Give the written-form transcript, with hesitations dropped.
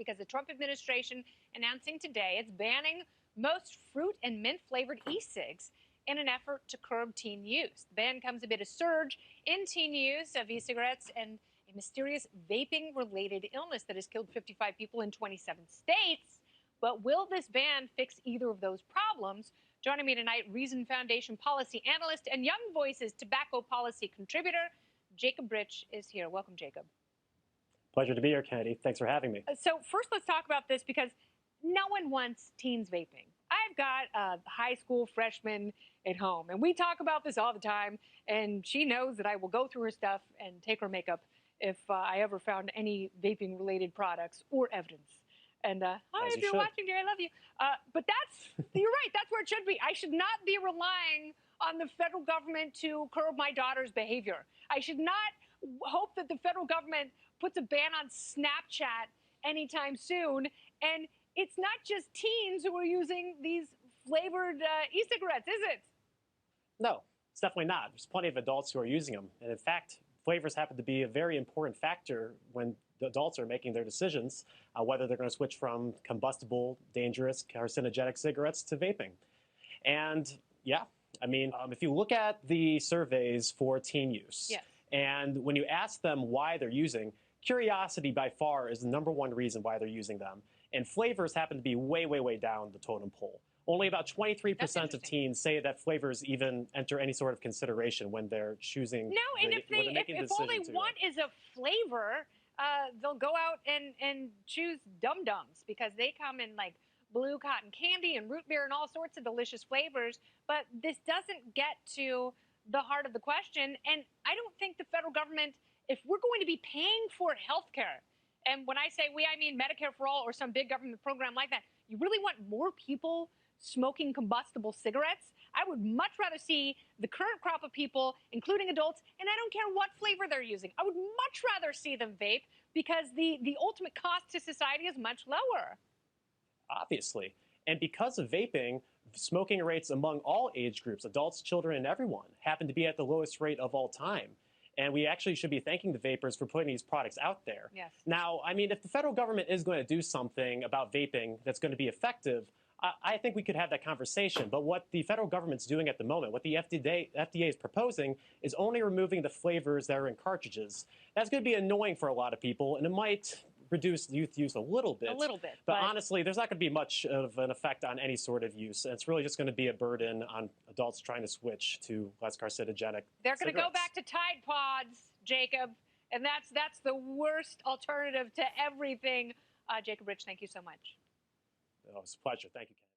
because the Trump administration announcing today it's banning most fruit and mint-flavored e-cigs in an effort to curb teen use. The ban comes amid a surge in teen use of e-cigarettes and a mysterious vaping-related illness that has killed 55 people in 27 states. But will this ban fix either of those problems? Joining me tonight, Reason Foundation policy analyst and Young Voices tobacco policy contributor, Jacob Rich is here. Welcome, Jacob. Pleasure to be here, Kennedy. Thanks for having me. So first, let's talk about this because no one wants teens vaping. I've got a high school freshman at home, and we talk about this all the time, and she knows that I will go through her stuff and take her makeup if I ever found any vaping-related products or evidence. And hi, if you're watching, dear, I love you. But you're right, that's where it should be. I should not be relying on the federal government to curb my daughter's behavior. I should not hope that the federal government puts a ban on Snapchat anytime soon. And it's not just teens who are using these flavored e-cigarettes, is it? No, it's definitely not. There's plenty of adults who are using them. And in fact, flavors happen to be a very important factor when the adults are making their decisions, whether they're going to switch from combustible, dangerous, carcinogenic cigarettes to vaping. And yeah, I mean, if you look at the surveys for teen use, yes, and when you ask them why they're using, curiosity by far is the #1 reason why they're using them. And flavors happen to be way, way, way down the totem pole. Only about 23% of teens say that flavors even enter any sort of consideration when they're choosing. No, and if all they want is a flavor, they'll go out and choose dum-dums because they come in like blue cotton candy and root beer and all sorts of delicious flavors. But this doesn't get to the heart of the question. And I don't think the federal government, if we're going to be paying for health care, and when I say we, I mean Medicare for all or some big government program like that, you really want more people smoking combustible cigarettes? I would much rather see the current crop of people, including adults, and I don't care what flavor they're using. I would much rather see them vape because the ultimate cost to society is much lower. Obviously. And because of vaping, smoking rates among all age groups, adults, children, and everyone, happen to be at the lowest rate of all time. And we actually should be thanking the vapors for putting these products out there. Yes. Now, I mean, if the federal government is going to do something about vaping that's going to be effective, I think we could have that conversation. But what the federal government's doing at the moment, what the FDA is proposing, is only removing the flavors that are in cartridges. That's going to be annoying for a lot of people, and it might reduce youth use a little bit. A little bit. But honestly, there's not going to be much of an effect on any sort of use. And it's really just going to be a burden on adults trying to switch to less carcinogenic They're going to go back to Tide Pods, Jacob, and that's the worst alternative to everything. Jacob Rich, thank you so much. Oh, it's a pleasure. Thank you, Ken.